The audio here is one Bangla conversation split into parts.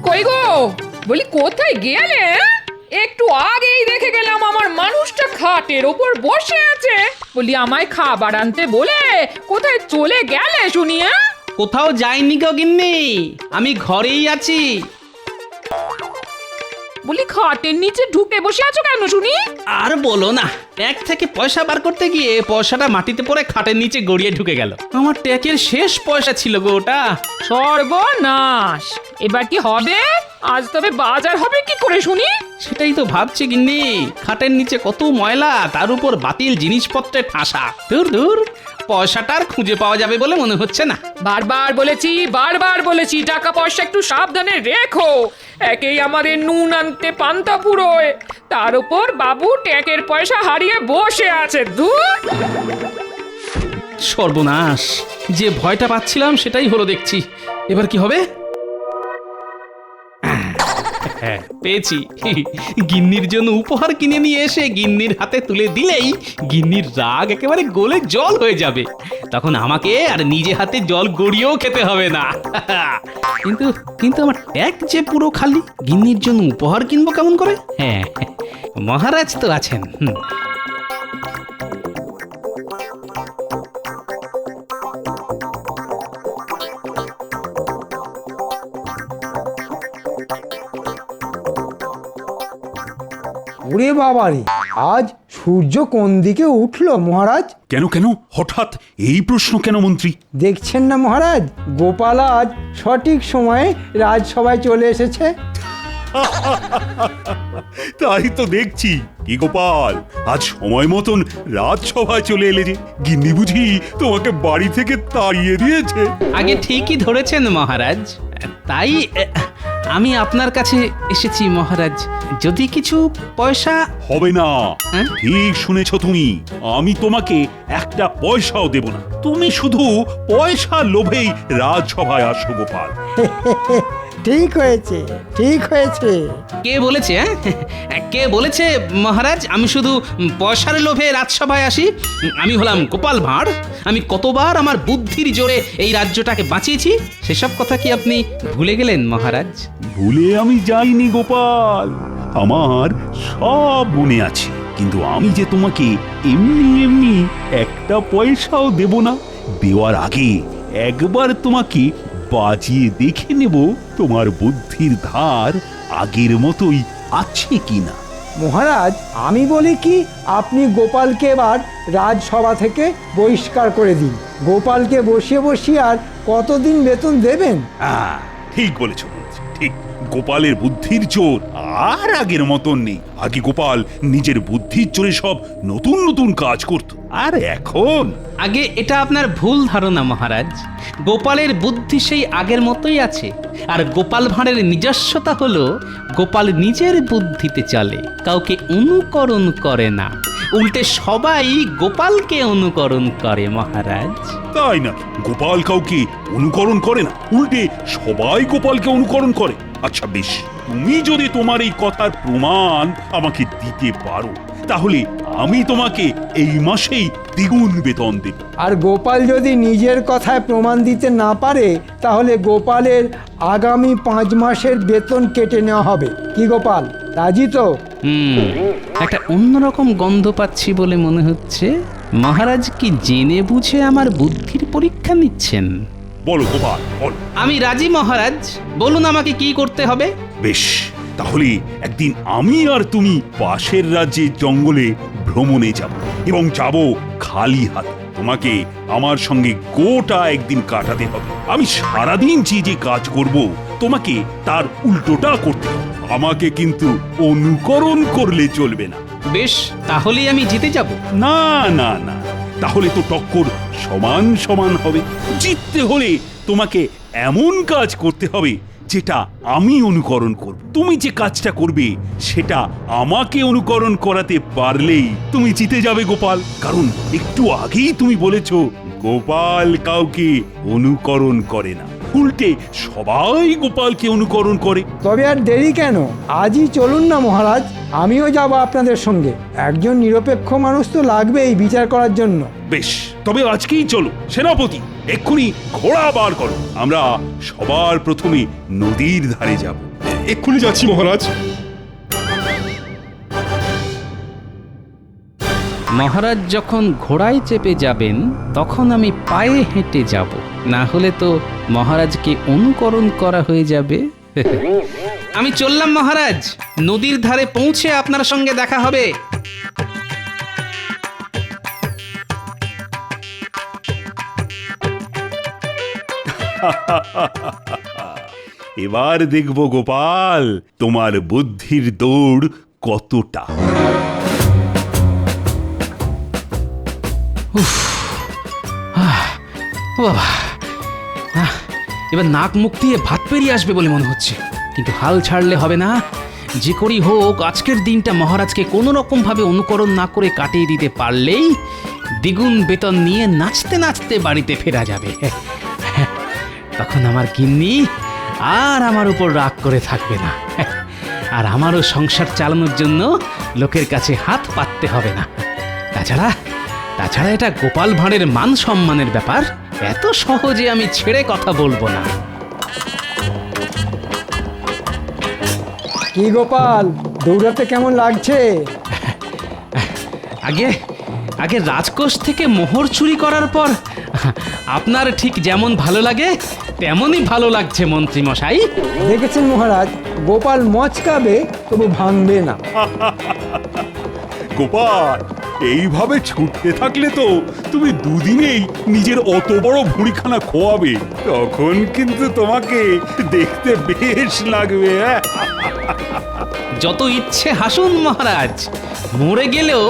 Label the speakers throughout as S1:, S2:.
S1: কই গো, বলি কোথায় গেলে? একটু আগেই দেখে গেলাম আমার মানুষটা খাটের ওপর বসে আছে। বলি আমায় খাবার আনতে বলে কোথায় চলে গেলে শুনি?
S2: কোথাও যাইনি গো গিন্নি, আমি ঘরেই আছি।
S1: বলি খাটের নিচে ঢুকে বসে আছো কেন শুনি?
S2: আর বলো না, ট্যাগ থেকে পয়সা বার করতে গিয়ে পয়সাটা মাটিতে পড়ে খাটের নিচে গড়িয়ে ঢুকে গেল। আমার ট্যাগের শেষ পয়সা ছিল গো ওটা।
S1: সর্বনাশ! এবার কি হবে? আজ তবে বাজার হবে কি করে শুনি?
S2: সেটাই তো ভাবছি গিন্নি, খাটের নিচে কত ময়লা, তার উপর বাতিল জিনিসপত্রে ঠাসা। দূর দূর, পয়সাটা আর খুঁজে পাওয়া যাবে বলে মনে হচ্ছে না।
S1: বারবার বলেছি টাকা পয়সা একটু সাবধানে রেখো। একেই আমাদের নুন আনতে পান্তা ফুরোয়, তার উপর বাবু ট্যাকের পয়সা হারিয়ে বসে আছে। ধুর!
S2: সর্বনাশ, যে ভয়টা পাচ্ছিলাম সেটাই হলো দেখছি। এবার কি হবে? পেয়েছি। গিন্নির জন্য উপহার কিনে নিয়ে এসে গিন্নির হাতে তুলে দিলেই গিন্নির রাগ একেবারে গলে জল হয়ে যাবে। তখন আমাকে আর নিজে হাতে জল গড়িয়েও খেতে হবে না। কিন্তু কিন্তু আমার ট্যাগ যে পুরো খালি, গিন্নির জন্য উপহার কিনবো কেমন করে? হ্যাঁ, মহারাজ তো আছেন।
S3: ওরে বাবারে, আজ সূর্য কোন দিকে উঠলো মহারাজ?
S4: কেন কেন হঠাৎ এই প্রশ্ন কেন মন্ত্রী?
S3: দেখছেন না মহারাজ, গোপাল আজ সঠিক সময়ে রাজসভায় চলে এসেছে।
S4: তাই তো দেখছি। কি গোপাল, আজ সময় মতন রাজসভায় চলে এলে যে? গিন্নি বুঝি তোমাকে বাড়ি থেকে তাড়িয়ে দিয়েছে?
S2: আগে ঠিকই ধরেছেন মহারাজ, তাই আমি আপনার কাছে এসেছি মহারাজ। যদি কিছু পয়সা
S4: হবে না।
S2: হ্যাঁ?
S4: ঠিক শুনেছ তুমি, আমি তোমাকে একটা পয়সাও দেব না। তুমি শুধু পয়সার লোভেই রাজসভায় আসো গোপাল।
S3: ঠিক হয়েছে, ঠিক হয়েছে।
S2: কে বলেছে? কে বলেছে মহারাজ আমি শুধু পয়সার লোভে রাজসভায় আসি? আমি হলাম গোপাল ভাঁড়। আমি কতবার আমার বুদ্ধির জোরে এই রাজ্যটাকে বাঁচিয়েছি, সেসব কথা কি আপনি ভুলে গেলেন মহারাজ?
S4: ভুলে আমি যাইনি গোপাল, আমার সব মনে আছে। কিন্তু আমি যে তোমাকে এমনি এমনি একটা পয়সাও দেব না। দেওয়ার আগে একবার তোমাকে বাজিয়ে দেখে নেব তোমার বুদ্ধির ধার আগের মতোই আছে কিনা।
S3: মহারাজ, আমি বলি কি, আপনি গোপালকে এবার রাজসভা থেকে বহিষ্কার করে দিন। গোপালকে বসিয়ে বসিয়ে আর কতদিন বেতন দেবেন?
S4: ঠিক বলেছ মন্ত্রী, ঠিক। গোপালের বুদ্ধির জোর আর আগের মতন নেই। আগে গোপাল নিজের বুদ্ধির জোরে সব নতুন নতুন কাজ করত, আর এখন
S2: আগে এটা আপনার ভুল ধারণা মহারাজ। গোপালের বুদ্ধি সেই আগের মতোই আছে, আর গোপাল ভাঁড়ের নিজস্বতা হলো গোপাল নিজের বুদ্ধিতে চলে, কাউকে অনুকরণ করে না। উল্টে সবাই গোপালকে অনুকরণ করে মহারাজ।
S4: তাই না? গোপাল কাউকে অনুকরণ করে না, উল্টে সবাই গোপালকে অনুকরণ করে। আচ্ছা বেশ, তুমি যদি তোমার এই কথার প্রমাণ আমাকে দিতে পারো, তাহলে আমি তোমাকে এই মাসেই দ্বিগুণ বেতন দেব।
S3: আর গোপাল যদি নিজের কথায় প্রমাণ দিতে না পারে, তাহলে গোপালের আগামী 5 মাসের বেতন কেটে নেওয়া হবে। কি গোপাল, রাজি তো?
S2: একটা অন্যরকম গন্ধ পাচ্ছি বলে মনে হচ্ছে। মহারাজ কি জেনে বুঝে আমার বুদ্ধির পরীক্ষা নিচ্ছেন?
S4: বলো গোপাল, বল।
S2: আমি রাজি মহারাজ, বলুন আমাকে কি করতে হবে।
S4: বেশ, তাহলে একদিন আমি আর তুমি পাশের রাজ্যের জঙ্গলে ভ্রমণে যাব, এবং যাব খালি হাতে। তোমাকে আমার সঙ্গে গোটা একদিন কাটাতে হবে। আমি সারাদিন যে যে কাজ করব, তোমাকে তার উল্টোটা করতে হবে। আমাকে কিন্তু অনুকরণ করলে চলবে না।
S2: বেশ, তাহলেই আমি জিতে যাব।
S4: না না না, তাহলে তো টক্কর সমান সমান হবে। জিততে হলে তোমাকে এমন কাজ করতে হবে যেটা আমি অনুকরণ করব। তুমি যে কাজটা করবে সেটা আমাকে অনুকরণ করাতে পারলেই তুমি জিতে যাবে গোপাল। কারণ একটু আগেই তুমি বলেছো গোপাল কাউকে অনুকরণ করে না, উল্টে সবাই গোপালকে অনুকরণ করে।
S3: তবে আর দেরি কেন, আজই চলুন না মহারাজ, আমিও যাব আপনাদের সঙ্গে। একজন নিরপেক্ষ মানুষ তো লাগবেই বিচার করার জন্য।
S4: বেশ, তবে আজকেই চলো সেনাপতি, এক্ষুনি ঘোড়া বার করো, আমরা সবার প্রথমে নদীর ধারে যাব।
S5: এক্ষুনি যাচ্ছি মহারাজ।
S2: মহারাজ যখন ঘোড়ায় চেপে যাবেন তখন আমি পায়ে হেঁটে যাব, না হলে তো মহারাজকে অনুকরণ করা হয়ে যাবে। আমি চললাম মহারাজ, নদীর ধারে পৌঁছে আপনার সঙ্গে দেখা হবে।
S4: এবার দেখবো গোপাল তোমার বুদ্ধির দৌড় কতটা।
S2: ও বাবা, এবার নাক মুখ দিয়ে ভাত পেরিয়ে আসবে বলে মনে হচ্ছে, কিন্তু হাল ছাড়লে হবে না। যে করি হোক আজকের দিনটা মহারাজকে কোনো রকম ভাবে অনুকরণ না করে কাটিয়ে দিতে পারলেই দ্বিগুণ বেতন নিয়ে নাচতে নাচতে বাড়িতে ফেরা যাবে। তখন আমার গিন্নি আর আমার উপর রাগ করে থাকবে না, আর আমারও সংসার চালানোর জন্য লোকের কাছে হাত পাততে হবে না। তাছাড়া এটা গোপাল ভাঁড়ের মান সম্মানের ব্যাপার, এত সহজে আমি ছেড়ে কথা বলবো না।
S3: কি গোপাল, দৌড়াতে কেমন লাগছে?
S2: আগে রাজকোষ থেকে মোহর চুরি করার পর আপনার ঠিক যেমন ভালো লাগে তেমনই ভালো লাগছে মন্ত্রী মশাই।
S3: দেখেছেন মহারাজ, গোপাল মচকাবে তবু ভাঙবে না।
S4: গোপাল, এইভাবে ছুটতে থাকলে তো তুমি দুদিনেই নিজের অত বড় ভুঁড়িখানা খোয়াবে, তখন কিন্তু তোমাকে দেখতে বেশ লাগবে।
S2: যত ইচ্ছে হাসুন মহারাজ, মরে গেলেও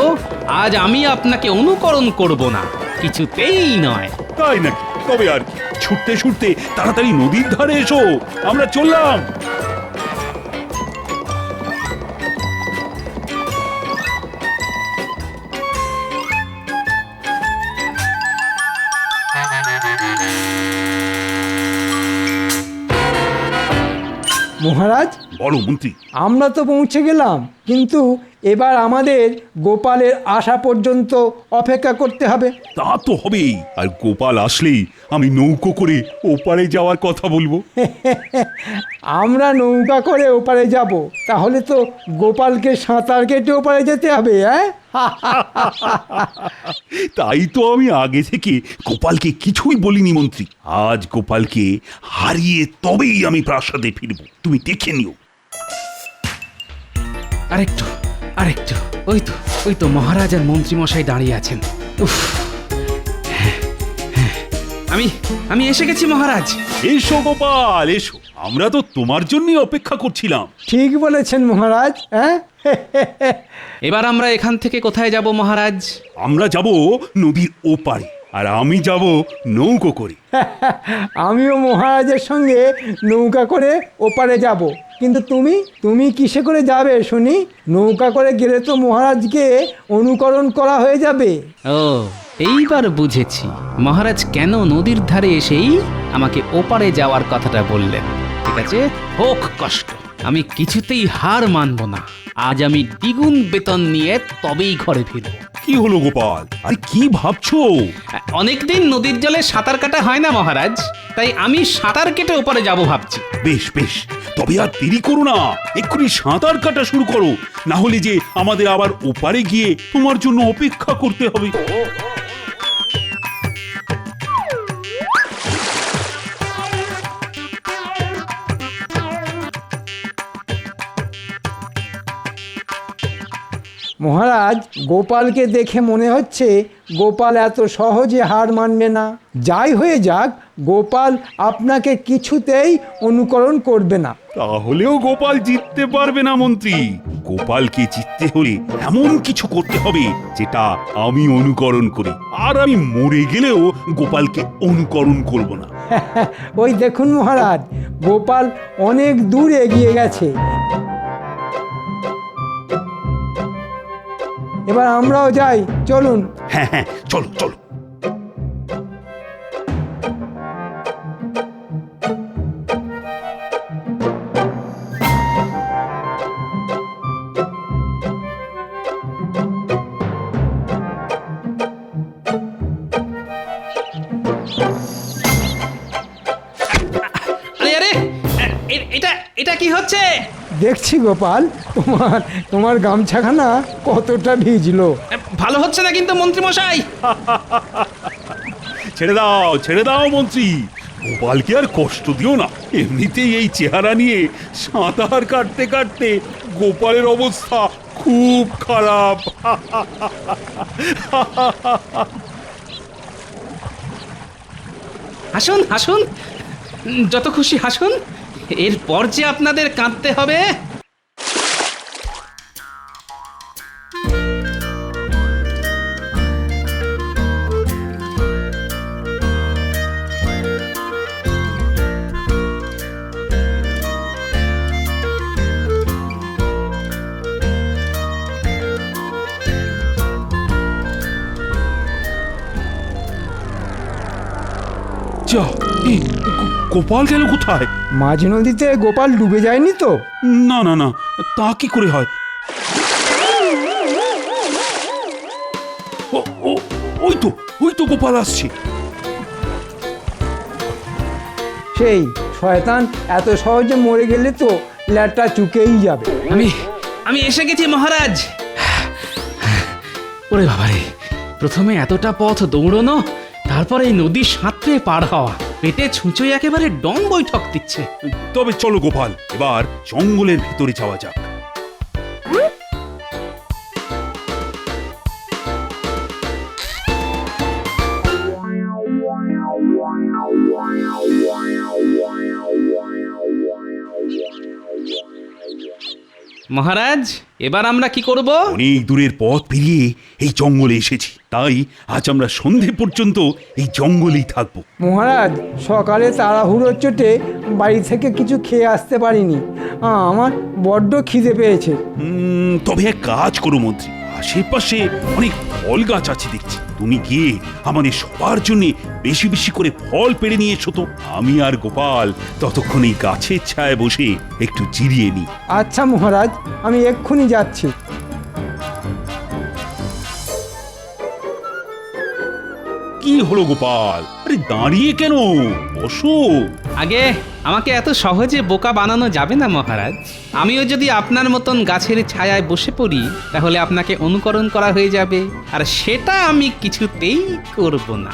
S2: আজ আমি আপনাকে অনুকরণ করব না, কিছুতেই নয়।
S4: তাই নাকি? তবে আর কি, ছুটতে ছুটতে তাড়াতাড়ি নদীর ধারে এসো, আমরা চললাম।
S3: মহারাজ,
S4: বলো মন্ত্রী।
S3: আমরা তো পৌঁছে গেলাম, কিন্তু এবার আমাদের গোপালের আসা পর্যন্ত অপেক্ষা করতে হবে।
S4: তা তো হবেই, আর গোপাল আসলেই আমি নৌকো করে ওপারে যাওয়ার কথা বলবো।
S3: আমরা নৌকা করে ওপারে যাব, তাহলে তো গোপালকে সাঁতার কেটে ওপারে যেতে হবে। হ্যাঁ,
S4: তাই তো আমি আগে থেকে গোপালকে কিছুই বলিনি মন্ত্রী। আজ গোপালকে হারিয়ে তবেই আমি প্রাসাদে ফিরবো, তুমি দেখে নিও।
S2: আরেকটু, ওই তো মহারাজ আর মন্ত্রী মশাই দাঁড়িয়ে আছেন। উফ, আমি এসে গেছি মহারাজ।
S4: এসো গোপাল এসো, আমরা তো তোমার জন্যই অপেক্ষা করছিলাম।
S3: ঠিক বলেছেন মহারাজ। হ্যাঁ,
S2: এবার আমরা এখান থেকে কোথায় যাব মহারাজ?
S4: আমরা যাব নদীর ওপারে, আর আমি যাব নৌকো করে।
S3: আমিও মহারাজের সঙ্গে নৌকা করে ওপারে যাব, কিন্তু তুমি কিসে করে যাবে শুনি? নৌকা করে গেলে তো মহারাজকে অনুকরণ করা হয়ে যাবে।
S2: ও, এইবার বুঝেছি মহারাজ কেন নদীর ধারে এসেই আমাকে ওপারে যাওয়ার কথাটা বললেন। ঠিক আছে, হোক কষ্ট, আমি কিছুতেই হার মানব না। আজ আমি দ্বিগুণ বেতন নিয়ে তবেই ঘরে ফিরব।
S4: কি হলো গোপাল, আরে কি ভাবছো?
S2: অনেকদিন নদীর জলে সাঁতার কাটা হয় না মহারাজ, তাই আমি সাঁতার কেটে ওপারে যাব ভাবছি।
S4: বেশ বেশ, তবে আর দেরি করো না, এক্ষুনি সাঁতার কাটা শুরু করো, না হলে যে আমাদের আবার ওপারে গিয়ে তোমার জন্য অপেক্ষা করতে হবে।
S3: মহারাজ, গোপালকে দেখে মনে হচ্ছে গোপাল এত সহজে হার মানবে না। যাই হয়ে যাক, গোপাল আপনাকে কিছুতেই অনুকরণ করবে না।
S4: তাহলেও গোপাল জিততে পারবে না মন্ত্রী। গোপালকে জিততে হলে এমন কিছু করতে হবে যেটা আমি অনুকরণ করি, আর আমি মরে গেলেও গোপালকে অনুকরণ করব না।
S3: ওই দেখুন মহারাজ, গোপাল অনেক দূর এগিয়ে গেছে। এবার আমরাও যাই, চলুন।
S4: হ্যাঁ হ্যাঁ, চলো চলো।
S2: হচ্ছে?
S3: দেখছি গোপাল, তোমার তোমার গামছাখানা কতটা ভিজলো।
S2: ভালো হচ্ছে না কিন্তু মন্ত্রী মশাই।
S4: ছেড়ে দাও মন্ত্রী, গোপালকে আর কষ্ট দিও না। এমনিতেই এই চেহারা নিয়ে সাঁতার কাটতে কাটতে গোপালের অবস্থা খুব খারাপ।
S2: হাসুন হাসুন, যত খুশি হাসুন, এরপর যে আপনাদের কাঁদতে হবে।
S4: যা, এই গোপাল গেল কোথায়?
S3: মাঝ নদীতে গোপাল ডুবে যায়নি তো?
S4: না না না, তা কি করে হয়? ও ও ওই তো গোপাল আসছে।
S3: সেই শয়তান এত সহজে মরে গেলে তো ল্যাটটা চুকেই যাবে।
S2: আমি এসে গেছি মহারাজ। ওরে বাবারে, প্রথমে এতটা পথ দৌড়নো, তারপর এই নদী সাঁতরে পার হওয়া, পেটে ছুঁচোয় একেবারে ডং বৈঠক দিচ্ছে।
S4: তবে চলো গোপাল, এবার জঙ্গলের ভিতরে যাওয়া যাক।
S2: মহারাজ, এবার আমরা কি করব?
S4: অনেক দূরের পথ পেরিয়ে এই জঙ্গলে এসেছি, তাই আজ আমরা সন্ধে পর্যন্ত এই জঙ্গলেই থাকবো।
S3: মহারাজ, সকালে তাড়াহুড়োর চোটে বাড়ি থেকে কিছু খেয়ে আসতে পারিনি। আমার বড্ড খিদে পেয়েছে।
S4: তবে এক কাজ করো মন্ত্রী, আশেপাশে অনেক ফল গাছ আছে দেখছি, তুমি গিয়ে আমাদের সবার জন্য বেশি বেশি করে ফল পেড়ে নিয়ে এসো তো। আমি আর গোপাল ততক্ষণ এই গাছের ছায়ায় বসে একটু জিরিয়ে নিই।
S3: আচ্ছা মহারাজ, আমি এক্ষুনি যাচ্ছি।
S4: কি হলো গোপাল, আরে দাঁড়িয়ে কেন, বসো।
S2: আগে আমাকে এত সহজে বোকা বানানো যাবে না মহারাজ। আমিও যদি আপনার মতন গাছের ছায়ায় বসে পড়ি, তাহলে আপনাকে অনুকরণ করা হয়ে যাবে, আর সেটা আমি কিছুতেই করব না।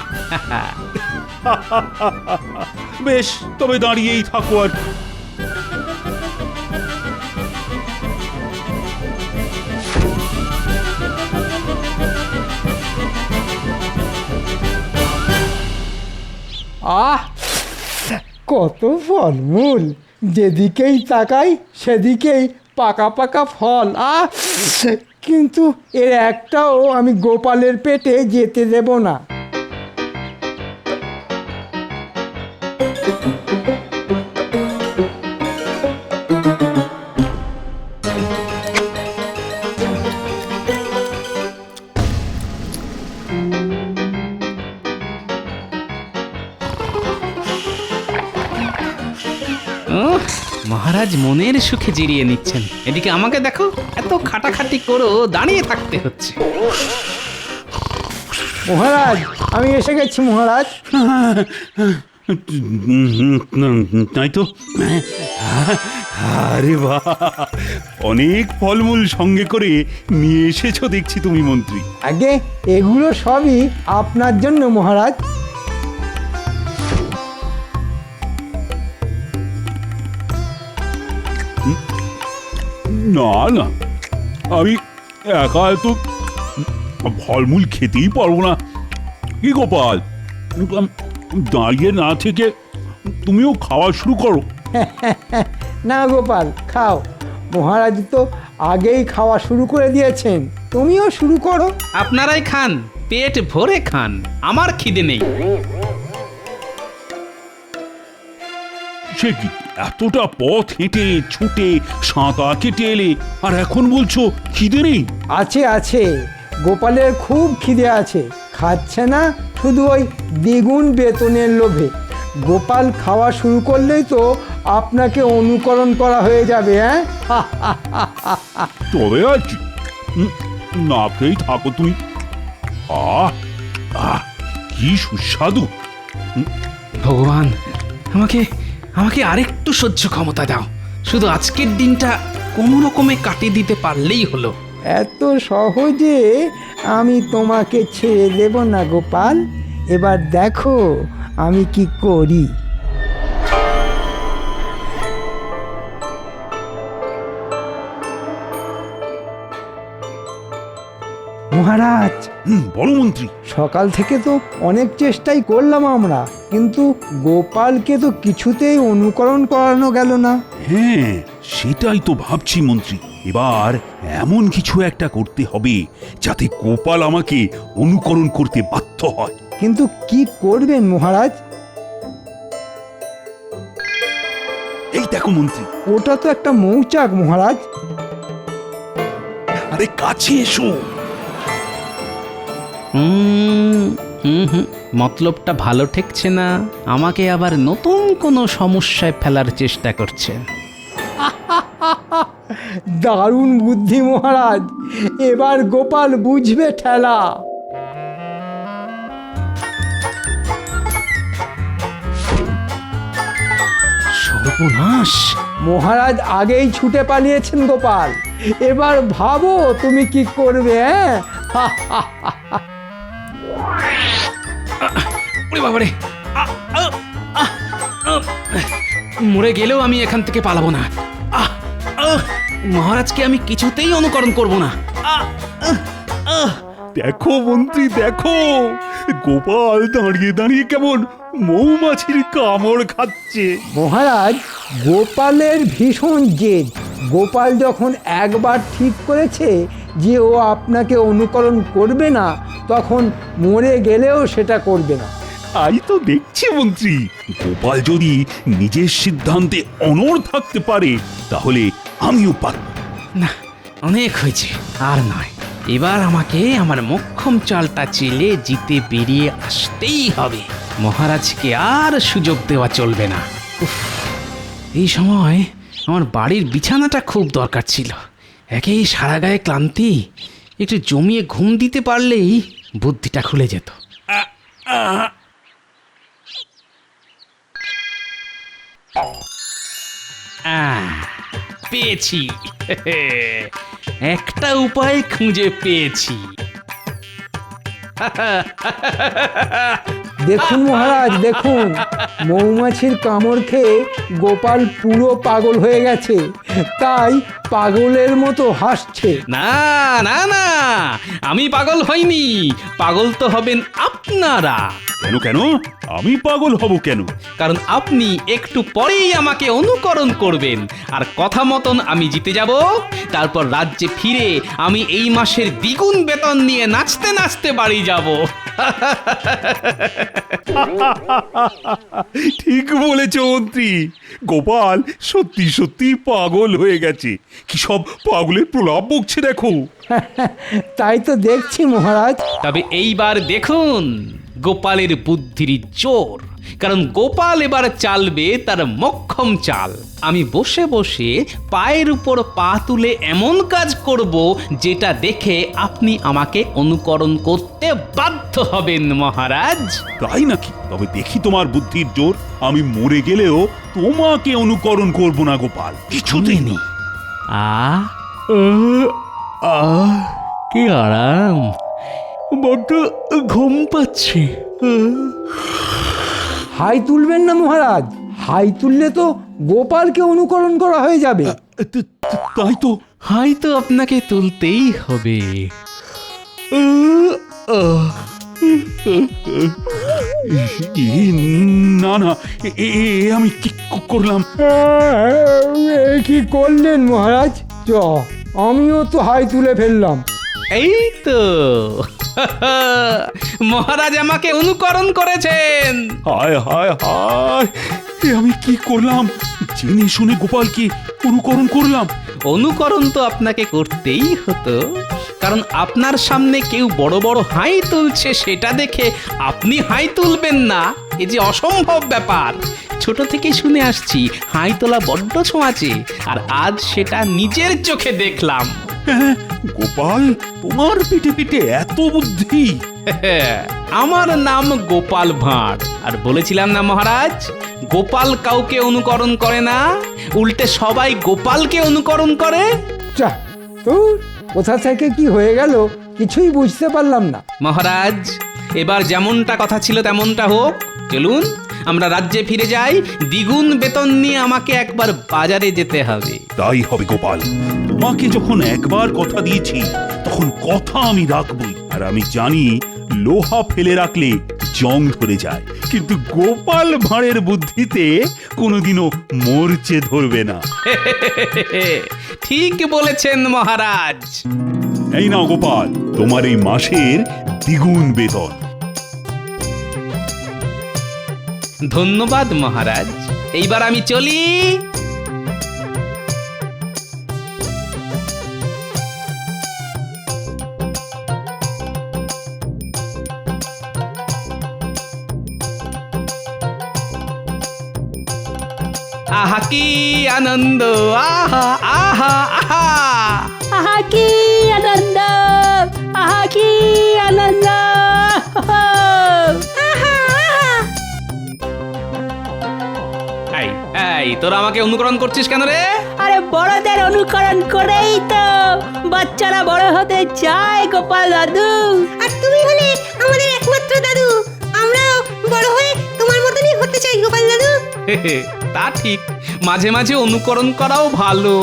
S4: বেশ, তবে দাঁড়িয়েই থাকো আর কি।
S3: আহ, কত ফলমূল! যেদিকেই তাকাই সেদিকেই পাকা পাকা ফল। কিন্তু এর একটাও আমি গোপালের পেটে যেতে দেব না।
S2: মহারাজ মনের সুখে জিরিয়ে নিচ্ছেন, এদিকে আমাকে দেখো, এত খাটাখাটি করো, দাঁড়িয়ে থাকতে হচ্ছে।
S3: মহারাজ, আমি এসে গেছি মহারাজ।
S4: তাই তো, আরে বাহ, অনেক ফলমূল সঙ্গে করে নিয়ে এসেছো দেখছি তুমি মন্ত্রী।
S3: আগে এগুলো সবই আপনার জন্য মহারাজ।
S4: না না, আমি একা এত ফলমূল খেতেই পারবো না। কি গোপাল, দাঁড়িয়ে না থেকে তুমিও খাওয়া শুরু করো।
S3: না গোপাল, খাও। মহারাজ তো আগেই খাওয়া শুরু করে দিয়েছেন, তুমিও শুরু করো।
S2: আপনারাই খান, পেট ভরে খান, আমার খিদে নেই।
S4: সে কি, এতটা পথ হেঁটে ছুটে সাঁতার কেটে এলে, আর এখন বলছো খিদে নেই?
S3: আছে আছে, গোপালের খুব খিদে আছে, খাচ্ছে না শুধু ওই দ্বিগুণ বেতনের লোভে। গোপাল খাওয়া শুরু করলেই তো আপনাকে অনুকরণ করা হয়ে যাবে। হ্যাঁ,
S4: তবে আর কি, না খেয়েই থাকো তুমি। আহ আহ, কি সুস্বাদু।
S2: ভগবান, আমাকে আমাকে আরেকটু সহ্য ক্ষমতা দাও। শুধু আজকের দিনটা কোনো রকমে কাটিয়ে দিতে পারলেই হলো।
S3: এত সহজে আমি তোমাকে ছেড়ে দেব না গোপাল। এবার দেখো আমি কি করি। মহারাজ,
S4: বলো মন্ত্রী।
S3: সকাল থেকে তো অনেক চেষ্টাই করলাম আমরা, কিন্তু গোপালকে তো কিছুতেই অনুকরণ করানো গেল না।
S4: হ্যাঁ, সেটাই তো ভাবছি মন্ত্রী। এবার এমন কিছু একটা করতে হবে যাতে গোপাল আমাকে অনুকরণ করতে বাধ্য হয়।
S3: কিন্তু কি করবেন মহারাজ?
S4: এই দেখো মন্ত্রী।
S3: ওটা তো একটা মৌচাক মহারাজ।
S4: আরে কাছে এসো।
S2: মতলবটা ভালো ঠেকছে না। আমাকে আবার নতুন কোনো সমস্যায় ফেলার চেষ্টা করছেন।
S3: দারুণ বুদ্ধি মহারাজ, এবার গোপাল বুঝবে ঠেলা।
S2: সর্বনাশ!
S3: মহারাজ আগেই ছুটে পালিয়েছেন গোপাল। এবার ভাবো তুমি কি করবে।
S2: ওরে বাবারে! মরে গেলেও আমি এখান থেকে পালাবো না। মহারাজকে আমি কিছুতেই অনুকরণ করব না।
S4: দেখো মন্ত্রী, দেখো গোপাল দাঁড়িয়ে দাঁড়িয়ে কেমন মৌমাছির কামড় খাচ্ছে।
S3: মহারাজ, গোপালের ভীষণ জেদ। গোপাল যখন একবার ঠিক করেছে যে ও আপনাকে অনুকরণ করবে না, তখন মরে গেলেও সেটা করবে না।
S4: তাই তো দেখছি মন্ত্রী, গোপাল যদি নিজের সিদ্ধান্তে অনড় থাকতে পারে তাহলে আমিও পারব।
S2: না, অনেক হয়েছে, আর নয়। এবার আমাকে আমার মোক্ষম চালটা চেলে জিতে বেরিয়ে আসতেই হবে। মহারাজকে আর সুযোগ দেওয়া চলবে না। উফ, এই সময় আমার বাড়ির বিছানাটা খুব দরকার ছিল। একেই সারা গায়ে ক্লান্তি, একটু জমিয়ে ঘুম দিতে পারলেই বুদ্ধিটা খুলে যেত। পেয়েছি। একটা উপায় খুঁজে পেয়েছি।
S3: দেখুন মহারাজ, দেখুন মৌমাছির কামড় খেয়ে গোপাল পুরো পাগল হয়ে গেছে, তাই পাগলের মতো হাসছে।
S2: না না না, আমি পাগল হইনি। পাগল তো হবেন আপনারা।
S4: কেন কেন? আমি পাগল হব কেন?
S2: কারণ আপনি একটু পরেই আমাকে অনুকরণ করবেন, আর কথা মতন আমি জিতে যাব। তারপর রাজ্যে ফিরে আমি এই মাসের দ্বিগুণ বেতন নিয়ে নাচতে নাচতে বাড়ি যাব।
S4: ঠিক বলেছ মন্ত্রী, গোপাল সত্যি সত্যি পাগল হয়ে গেছে। কি সব পাগলের প্রলাপ বকছে দেখো।
S3: তাই তো দেখছি মহারাজ।
S2: তবে এইবার দেখুন গোপালের বুদ্ধির জোর। কারণ গোপাল এবার চালবে তার মোক্ষম চাল। আমি বসে বসে পায়ের উপর পা তুলে এমন কাজ করব যেটা দেখে আপনি আমাকে অনুকরণ করতে বাধ্য হবেন মহারাজ।
S4: তাই নাকি? তবে দেখি তোমার বুদ্ধির জোর। আমি মরে গেলেও তোমাকে অনুকরণ করব না গোপাল, কিছুতেই নেই।
S2: কি আরাম, বড্ড ঘুম পাচ্ছে।
S3: হাই তুলবেন না মহারাজ, হাই তুললে তো গোপালকে অনুকরণ করা হয়ে যাবে।
S4: তাই তো।
S2: হয়তো আপনাকে তুলতেই হবে।
S4: না না, আমি কি করলাম?
S3: কি করলেন মহারাজ? আমিও তো হাই তুলে ফেললাম।
S2: এই তো মহারাজ আমাকে অনুকরণ করেছেন।
S4: হায় হায় হায়, আমি কি করলাম? জেনে শুনে গোপালকে অনুকরণ করলাম।
S2: অনুকরণ তো আপনাকে করতেই হতো, কারণ আপনার সামনে কেউ বড় বড় হাই তুলছে সেটা দেখে আপনি হাই তুলবেন না, এ যে অসম্ভব ব্যাপার। ছোট থেকে শুনে আসছি হাই তোলা বড্ড ছোঁয়াচে, আর আজ সেটা নিজের চোখে দেখলাম।
S4: গোপাল, তোমার পিঠে পিঠে এত বুদ্ধি!
S2: আমার নাম গোপাল ভাঁড়। আর বলেছিলাম না মহারাজ, গোপাল কাউকে অনুকরণ করে না, উল্টে সবাই গোপালকে অনুকরণ করে।
S3: যা তো, কোথা থেকে কি হয়ে গেল কিছুই বুঝতে পারলাম না।
S2: মহারাজ, এবার যেমনটা কথা ছিল তেমনটা হোক। চলুন আমরা রাজ্যে ফিরে যাই। দ্বিগুণ বেতন নিয়ে আমাকে একবার বাজারে যেতে হবে।
S4: তাই হবে গোপাল, তোমাকে যখন একবার কথা দিয়েছি তখন কথা আমি রাখবই। আর আমি জানি লোহা ফেলে রাখলে জং ধরে যায়, কিন্তু গোপাল ভাঁড়ের বুদ্ধিতে কোনোদিনও মরচে ধরবে না।
S2: ঠিক বলেছেন মহারাজ।
S4: এই নাও গোপাল, তোমার এই মাসের দ্বিগুণ বেতন।
S2: ধন্যবাদ মহারাজ, এইবার আমি চলি। আহা কি আনন্দ, আহা আহা আহা।
S6: আহা কি আনন্দ, আহা কি আনন্দ।
S2: এই এই, তোরা আমাকে অনুকরণ করছিস কেন রে?
S6: আরে বড়দের অনুকরণ করেই তো বাচ্চারা বড় হতে চায় গোপাল দাদু।
S7: আর তুমি হলে আমাদের একমাত্র দাদু, আমরাও বড় হয়ে তোমার মতনই হতে চাই গোপাল দাদু।
S2: তা ঠিক, মাঝে মাঝে অনুকরণ করাও ভালো।